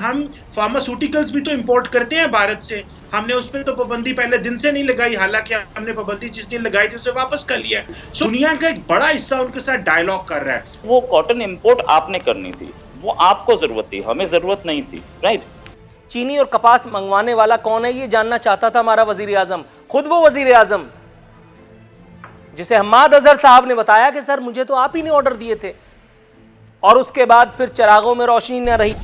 हम फार्मास्यूटिकल्स भी तो इंपोर्ट करते हैं भारत से। हमने उस पर तो पाबंदी पहले दिन से नहीं लगाई, हालांकि हमने पाबंदी जिस दिन लगाई थी उसे वापस कर लिया। दुनिया का एक बड़ा हिस्सा उनके साथ डायलॉग कर रहा है। वो कॉटन इंपोर्ट आपने करनी थी, वो आपको जरूरत थी, हमें जरूरत नहीं थी, राइट। चीनी और कपास मंगवाने वाला कौन है ये जानना चाहता था हमारा वजीर आजम, खुद वो वजीर आजम जिसे हम्माद अजहर साहब ने बताया कि सर मुझे तो आप ही ने ऑर्डर दिए थे, और उसके बाद फिर चिरागों में रोशनी न रही।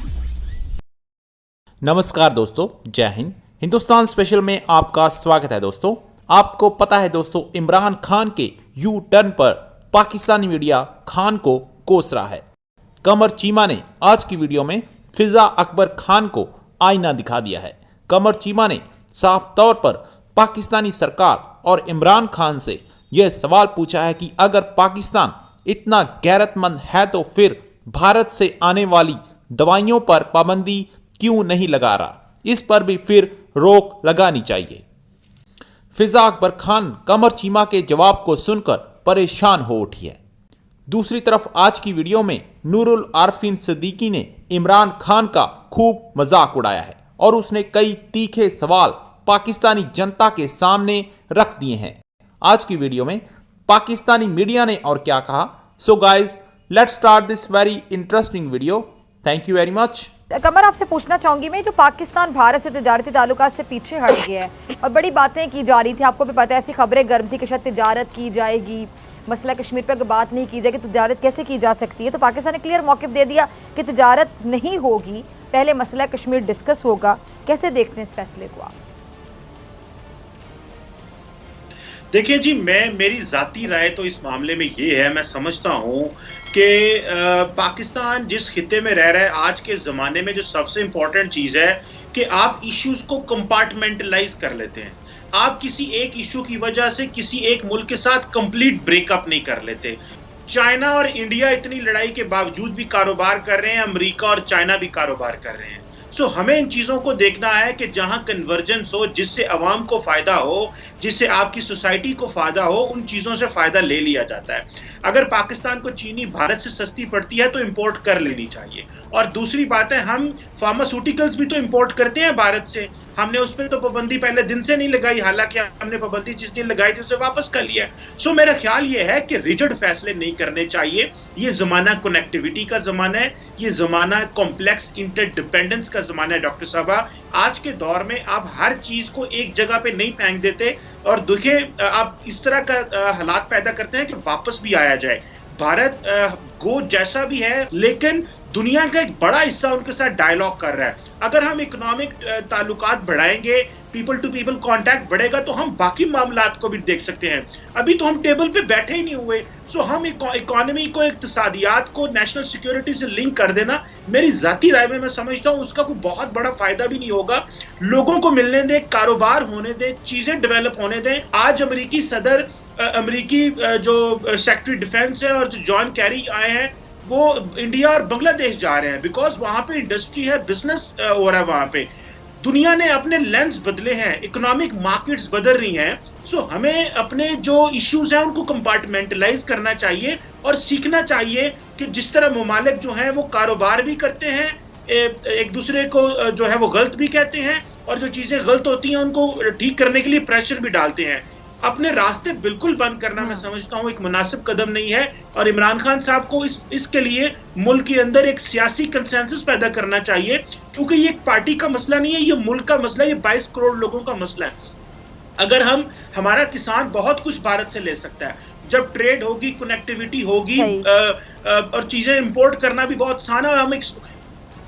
नमस्कार दोस्तों, जय हिंद। हिंदुस्तान स्पेशल में आपका स्वागत है दोस्तों। आपको पता है दोस्तों, इमरान खान के यू टर्न पर पाकिस्तानी मीडिया खान को कोस रहा है। कमर चीमा ने आज की वीडियो में फिजा अकबर खान को आईना दिखा दिया है। कमर चीमा ने साफ तौर पर पाकिस्तानी सरकार और इमरान खान से यह सवाल पूछा है कि अगर पाकिस्तान इतना गैरतमंद है तो फिर भारत से आने वाली दवाइयों पर पाबंदी क्यों नहीं लगा रहा, इस पर भी फिर रोक लगानी चाहिए। फिजा अकबर खान कमर चीमा के जवाब को सुनकर परेशान हो उठी है। दूसरी तरफ आज की वीडियो में नूरुल आरफीन सिद्दीकी ने इमरान खान का खूब मजाक उड़ाया है और उसने कई तीखे सवाल पाकिस्तानी जनता के सामने रख दिए हैं। आज की वीडियो में पाकिस्तानी मीडिया ने और क्या कहा, so guys let's start this very interesting video. Thank you very much. Qamar, आपसे पूछना चाहूंगी मैं, जो पाकिस्तान भारत से तिजारती ताल्लुकात से पीछे हट गया है और बड़ी बातें की जा रही थी, आपको भी पता है, ऐसी खबरें गर्म थी कि शायद तिजारत की जाएगी, मसला कश्मीर पर अगर बात नहीं की जाएगी तो तिजारत कैसे की जा सकती है। तो पाकिस्तान ने क्लियर मौक़िफ़ दे दिया कि तिजारत नहीं होगी, पहले मसला कश्मीर डिस्कस होगा। कैसे देखते हैं इस फैसले को आप? देखिए जी, मेरी ज़ाती राय तो इस मामले में ये है, मैं समझता हूँ कि पाकिस्तान जिस खित्ते में रह रहा है आज के ज़माने में, जो सबसे इम्पोर्टेंट चीज़ है कि आप इश्यूज़ को कंपार्टमेंटलाइज कर लेते हैं। आप किसी एक इशू की वजह से किसी एक मुल्क के साथ कंप्लीट ब्रेकअप नहीं कर लेते। चाइना और इंडिया इतनी लड़ाई के बावजूद भी कारोबार कर रहे हैं, अमेरिका और चाइना भी कारोबार कर रहे हैं। सो हमें इन चीज़ों को देखना है कि जहां कन्वर्जेंस हो, जिससे अवाम को फ़ायदा हो, जिससे आपकी सोसाइटी को फ़ायदा हो, उन चीज़ों से फ़ायदा ले लिया जाता है। अगर पाकिस्तान को चीनी भारत से सस्ती पड़ती है तो इंपोर्ट कर लेनी चाहिए। और दूसरी बात है, हम फार्मास्यूटिकल्स भी तो इंपोर्ट करते हैं भारत से। हमने उस पर तो पाबंदी पहले दिन से नहीं लगाई, हालांकि हमने पाबंदी जिस दिन लगाई थी उसे वापस कर लिया। सो मेरा ख्याल ये है कि रिजिड फैसले नहीं करने चाहिए। ये ज़माना कनेक्टिविटी का ज़माना है, ये ज़माना कॉम्प्लेक्स इंटरडिपेंडेंस का ज़माना है। डॉक्टर साहबा, आज के दौर में आप हर चीज़ को एक जगह पे नहीं फेंक देते और देखिए आप इस तरह का हालात पैदा करते हैं कि वापस भी आया जाए। भारत गो जैसा भी है, लेकिन दुनिया का एक बड़ा हिस्सा उनके साथ डायलॉग कर रहा है। अगर हम इकोनॉमिक ताल्लुकात बढ़ाएंगे, पीपल टू पीपल कांटेक्ट बढ़ेगा, तो हम बाकी मामलात को भी देख सकते हैं। अभी तो हम टेबल पे बैठे ही नहीं हुए। सो हम इकोनॉमी को, इक्तिसादियात को नेशनल सिक्योरिटी से लिंक कर देना, मेरी जाती राय में मैं समझता हूँ उसका कोई बहुत बड़ा फायदा भी नहीं होगा। लोगों को मिलने दें, कारोबार होने दें, चीजें डेवलप होने दें। आज अमेरिकी सदर, अमेरिकी जो सेक्रेटरी डिफेंस है और जो जॉन कैरी आए हैं, वो इंडिया और बांग्लादेश जा रहे हैं, बिकॉज वहां पे इंडस्ट्री है, बिजनेस हो रहा है वहां पे। दुनिया ने अपने लेंस बदले हैं, इकोनॉमिक मार्केट्स बदल रही हैं। सो हमें अपने जो इश्यूज हैं उनको कंपार्टमेंटलाइज करना चाहिए और सीखना चाहिए कि जिस तरह ममालिक जो हैं वो कारोबार भी करते हैं, एक दूसरे को जो है वो गलत भी कहते हैं, और जो चीजें गलत होती हैं उनको ठीक करने के लिए प्रेशर भी डालते हैं। अपने रास्ते बिल्कुल बंद करना मैं समझता हूँ एक मुनासिब कदम नहीं है। और इमरान खान साहब को इसके लिए मुल्क के अंदर एक सियासी कंसेंसस पैदा करना चाहिए, क्योंकि ये एक पार्टी का मसला नहीं है, ये मुल्क का मसला है, ये 22 करोड़ लोगों का मसला है। अगर हमारा किसान बहुत कुछ भारत से ले सकता है, जब ट्रेड होगी, कनेक्टिविटी होगी, और चीजें इंपोर्ट करना भी बहुत आसान है। हम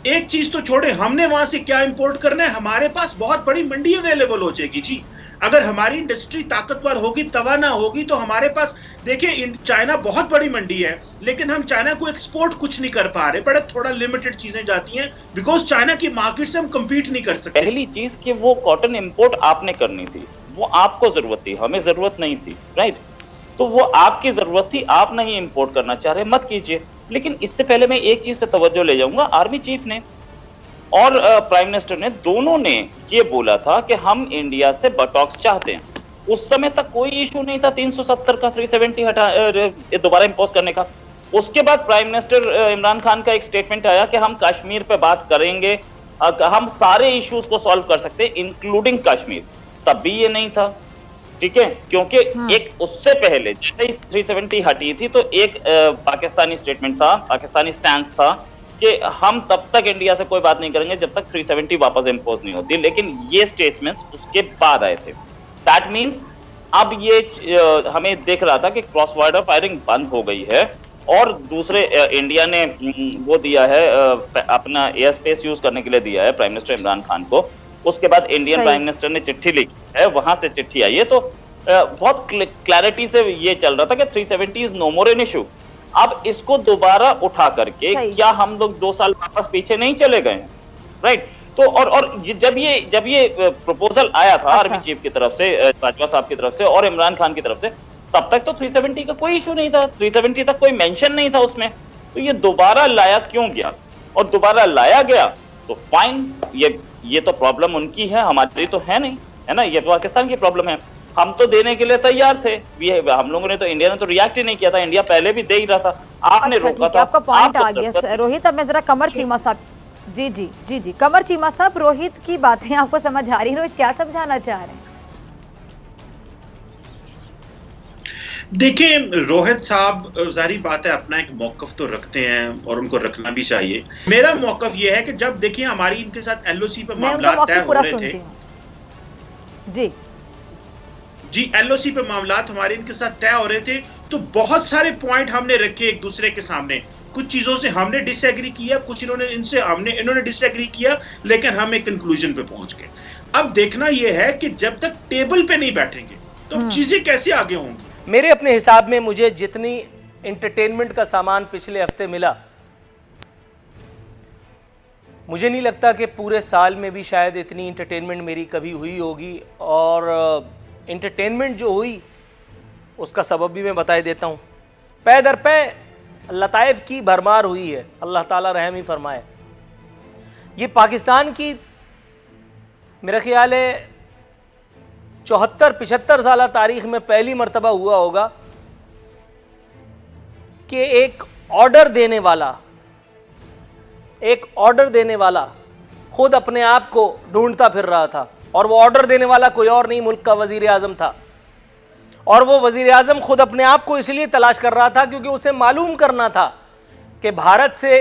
एक चीज तो छोड़े, हमने वहां से क्या इंपोर्ट करना है, हमारे पास बहुत बड़ी मंडी अवेलेबल हो जाएगी जी। अगर हमारी इंडस्ट्री ताकतवर होगी, तवाना होगी, तो हमारे पास, देखिए चाइना बहुत बड़ी मंडी है, लेकिन हम चाइना को एक्सपोर्ट कुछ नहीं कर पा रहे, बड़ा थोड़ा लिमिटेड चीजें जाती हैं, बिकॉज चाइना की मार्केट से हम कम्पीट नहीं कर सकते। पहली चीज कि वो कॉटन इंपोर्ट आपने करनी थी, वो आपको जरूरत थी, हमें जरूरत नहीं थी, राइट। तो वो आपकी जरूरत थी, आप नहीं इंपोर्ट करना चाह रहे, मत कीजिए। लेकिन इससे पहले मैं एक चीज पे तवज्जो ले जाऊंगा, आर्मी चीफ ने और प्राइम मिनिस्टर ने, दोनों ने ये बोला था कि हम इंडिया से बटॉक्स चाहते हैं। उस समय तक कोई इशू नहीं था 370 का 370 हटा दोबारा इंपोज करने का। उसके बाद प्राइम मिनिस्टर इमरान खान का एक स्टेटमेंट आया कि हम कश्मीर पे बात करेंगे, हम सारे इश्यूज को सॉल्व कर सकते हैं इंक्लूडिंग कश्मीर, तब भी ये नहीं था, ठीक है, क्योंकि एक उससे पहले जैसे ही 370 हटी थी तो एक पाकिस्तानी स्टेटमेंट था, पाकिस्तानी स्टैंड था कि हम तब तक इंडिया से कोई बात नहीं करेंगे जब तक 370 वापस इंपोज नहीं होती, लेकिन ये स्टेटमेंट्स उसके बाद आए थे। दैट मीन्स अब ये हमें दिख रहा था कि क्रॉस बॉर्डर फायरिंग बंद हो गई है, और दूसरे इंडिया ने वो दिया है अपना एयर स्पेस यूज करने के लिए दिया है प्राइम मिनिस्टर इमरान खान को। उसके बाद इंडियन प्राइम मिनिस्टर ने चिट्ठी लिखी है, वहां से चिट्ठी आई है, तो बहुत क्लैरिटी से ये चल रहा था कि 370 is no more an issue. अब इसको दोबारा उठा करके क्या हम लोग 2 साल वापस पीछे नहीं चले गए हैं, राइट? तो और जब ये प्रपोजल आया था आर्मी चीफ की तरफ से, बाजवा साहब की तरफ से और इमरान खान की तरफ से, तब तक तो 370 का कोई इशू नहीं था, 370 तक कोई मेंशन नहीं था उसमें। तो ये दोबारा लाया क्यों गया? और दोबारा लाया गया तो फाइन, ये तो प्रॉब्लम उनकी है, हमारी तो है नहीं, है ना, ये पाकिस्तान की प्रॉब्लम है। हम तो देने के लिए तैयार थे, हम लोगों ने तो, इंडिया ने तो रिएक्ट ही नहीं किया था, इंडिया पहले भी दे ही रहा था, आपने रोका था। आपका पॉइंट आ गया रोहित। अब मैं जरा कमर चीमा साहब, जी कमर चीमा साहब, रोहित की बातें आपको समझ आ रही है, रोहित क्या समझाना चाह रहे हैं? देखिए रोहित साहब जाहिर बात है अपना एक मौकफ तो रखते हैं और उनको रखना भी चाहिए। मेरा मौकफ ये है कि जब देखिए हमारी इनके साथ एलओसी पे मामला तय हो रहे थे, जी एलओसी पे मामला हमारे इनके साथ तय हो रहे थे, तो बहुत सारे पॉइंट हमने रखे एक दूसरे के सामने। कुछ चीजों से हमने डिसएग्री किया, कुछ इन्होंने डिसएग्री किया, लेकिन हम एक कंक्लूजन पे पहुंच गए। अब देखना यह है कि जब तक टेबल पे नहीं बैठेंगे तो चीजें कैसे आगे होंगी। मेरे अपने हिसाब में मुझे जितनी एंटरटेनमेंट का सामान पिछले हफ्ते मिला, मुझे नहीं लगता कि पूरे साल में भी शायद इतनी एंटरटेनमेंट मेरी कभी हुई होगी। और एंटरटेनमेंट जो हुई उसका सबब भी मैं बता देता हूँ। पै दर पै लताइफ की भरमार हुई है, अल्लाह ताला रहम ही फरमाए। ये पाकिस्तान की मेरा ख्याल है 74-75 साल तारीख में पहली मर्तबा हुआ होगा कि एक ऑर्डर देने वाला खुद अपने आप को ढूंढता फिर रहा था, और वो ऑर्डर देने वाला कोई और नहीं, मुल्क का वजीर आजम था। और वो वजीर आजम खुद अपने आप को इसलिए तलाश कर रहा था क्योंकि उसे मालूम करना था कि भारत से,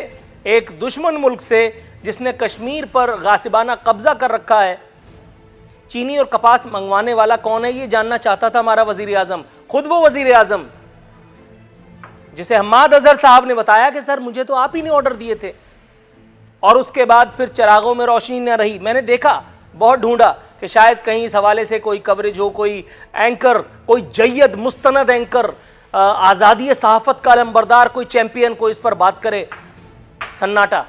एक दुश्मन मुल्क से जिसने कश्मीर पर गासिबाना कब्जा कर रखा है, चीनी और कपास मंगवाने वाला कौन है, ये जानना चाहता था हमारा वजीर आजम। खुद वो वजीर आजम जिसे हम्माद अजहर साहब ने बताया कि सर मुझे तो आप ही ने ऑर्डर दिए थे, और उसके बाद फिर चिरागों में रोशनी न रही। मैंने देखा, बहुत ढूंढा कि शायद कहीं इस हवाले से कोई कवरेज हो, कोई एंकर, कोई जय्यद मुस्तनद एंकर, आज़ादी सहाफ़त का अलंबरदार कोई चैंपियन, कोई इस पर बात करे। सन्नाटा।